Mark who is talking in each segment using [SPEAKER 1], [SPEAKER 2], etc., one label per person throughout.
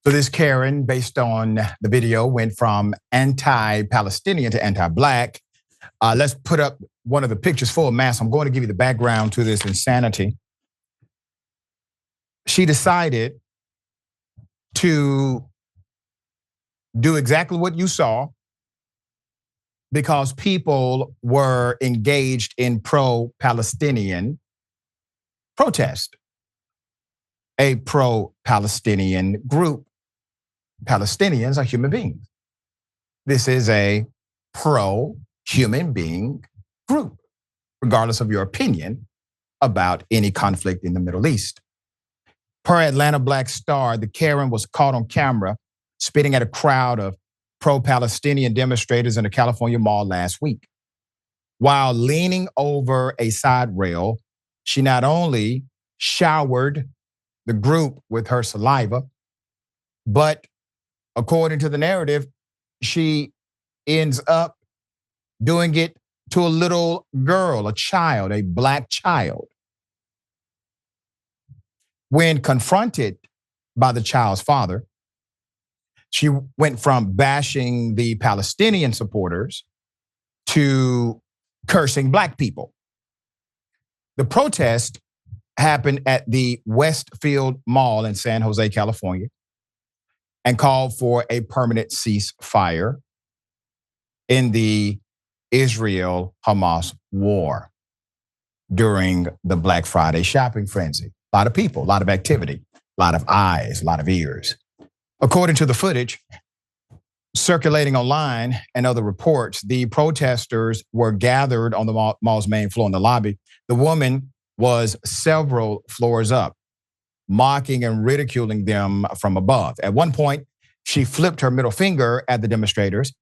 [SPEAKER 1] So this Karen, based on the video, went from anti-Palestinian to anti-Black. Let's put up one of the pictures full of mass. I'm going to give you the background to this insanity. She decided to do exactly what you saw because people were engaged in pro-Palestinian protest. A pro-Palestinian group. Palestinians are human beings. This is a pro-human being group, regardless of your opinion about any conflict in the Middle East. Per Atlanta Black Star, the Karen was caught on camera spitting at a crowd of pro-Palestinian demonstrators in a California mall last week. While leaning over a side rail, she not only showered the group with her saliva, but according to the narrative, she ends up doing it to a little girl, a child, a Black child. When confronted by the child's father, she went from bashing the Palestinian supporters to cursing Black people. The protest happened at the Westfield Mall in San Jose, California, and called for a permanent ceasefire in the Israel-Hamas war during the Black Friday shopping frenzy. A lot of people, a lot of activity, a lot of eyes, a lot of ears. According to the footage circulating online and other reports, the protesters were gathered on the mall's main floor in the lobby. The woman was several floors up, mocking and ridiculing them from above. At one point, she flipped her middle finger at the demonstrators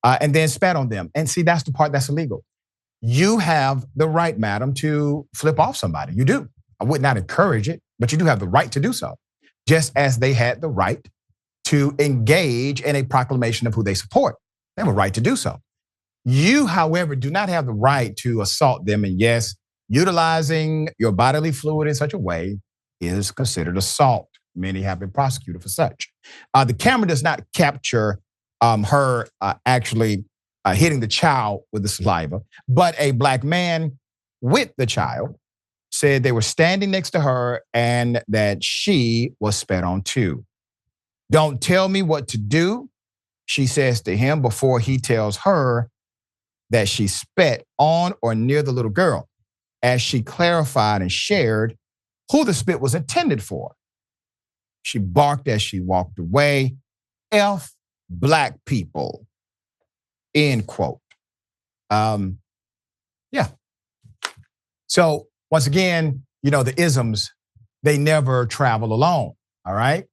[SPEAKER 1] and then spat on them. And see, that's the part that's illegal. You have the right, madam, to flip off somebody. You do. I would not encourage it, but you do have the right to do so. Just as they had the right to engage in a proclamation of who they support. They have a right to do so. You, however, do not have the right to assault them. And yes, utilizing your bodily fluid in such a way is considered assault. Many have been prosecuted for such. The camera does not capture her actually hitting the child with the saliva, but a Black man with the child said they were standing next to her and that she was spat on too. Don't tell me what to do, she says to him before he tells her that she spat on or near the little girl, as she clarified and shared who the spit was intended for. She barked as she walked away, F Black people, end quote. Yeah. So once again, the isms, they never travel alone, all right?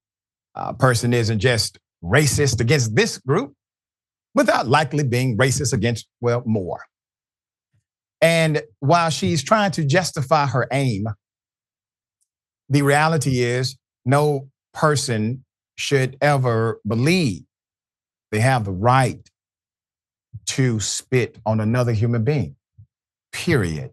[SPEAKER 1] A person isn't just racist against this group without likely being racist against, well, more. And while she's trying to justify her aim, the reality is no person should ever believe they have the right to spit on another human being, period.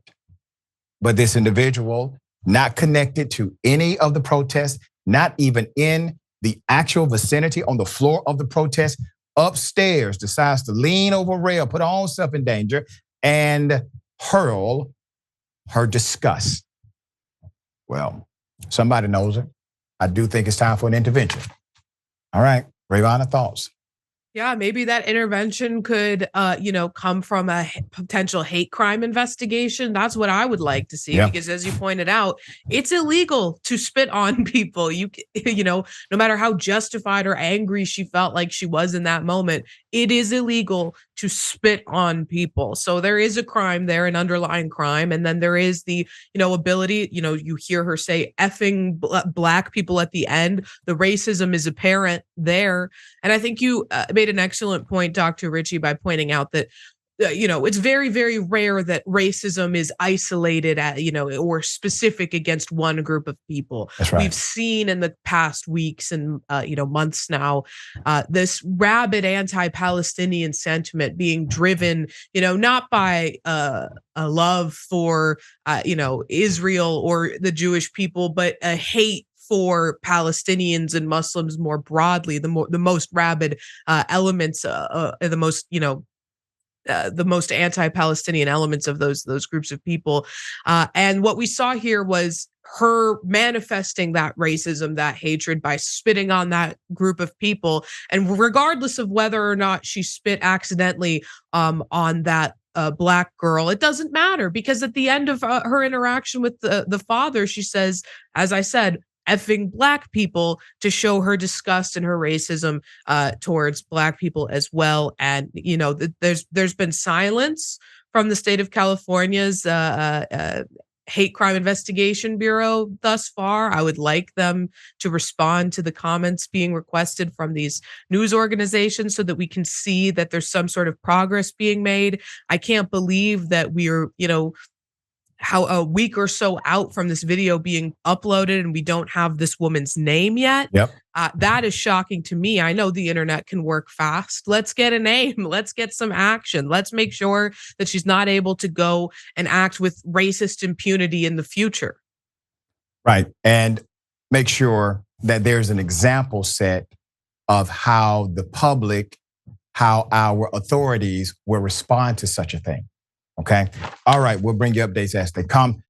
[SPEAKER 1] But this individual, not connected to any of the protests, not even in the actual vicinity on the floor of the protest, upstairs decides to lean over a rail, put her own self in danger, and hurl her disgust. Well, somebody knows her. I do think it's time for an intervention. All right, Rayyvana, thoughts?
[SPEAKER 2] Yeah, maybe that intervention could, come from a potential hate crime investigation. That's what I would like to see, because as you pointed out, it's illegal to spit on people. No matter how justified or angry she felt like she was in that moment, it is illegal to spit on people. So there is a crime there, an underlying crime. And then there is the, ability, you hear her say effing Black people at the end. The racism is apparent there. And I think you made an excellent point, Dr. Richey, by pointing out that, it's very, very rare that racism is isolated at, or specific against one group of people.
[SPEAKER 1] That's right.
[SPEAKER 2] We've seen in the past weeks and, months now, this rabid anti-Palestinian sentiment being driven, not by a love for, Israel or the Jewish people, but a hate for Palestinians and Muslims more broadly, the most rabid elements, the most, the most anti-Palestinian elements of those groups of people. And what we saw here was her manifesting that racism, that hatred, by spitting on that group of people. And regardless of whether or not she spit accidentally on that Black girl, it doesn't matter, because at the end of her interaction with the father, she says, as I said, effing Black people, to show her disgust and her racism towards Black people as well. And there's been silence from the state of California's Hate Crime Investigation Bureau thus far. I would like them to respond to the comments being requested from these news organizations so that we can see that there's some sort of progress being made. I can't believe that we're, how a week or so out from this video being uploaded and we don't have this woman's name yet.
[SPEAKER 1] Yep.
[SPEAKER 2] That is shocking to me. I know the internet can work fast. Let's get a name. Let's get some action. Let's make sure that she's not able to go and act with racist impunity in the future.
[SPEAKER 1] Right. And make sure that there's an example set of how the public, how our authorities will respond to such a thing. Okay. All right. We'll bring you updates as they come.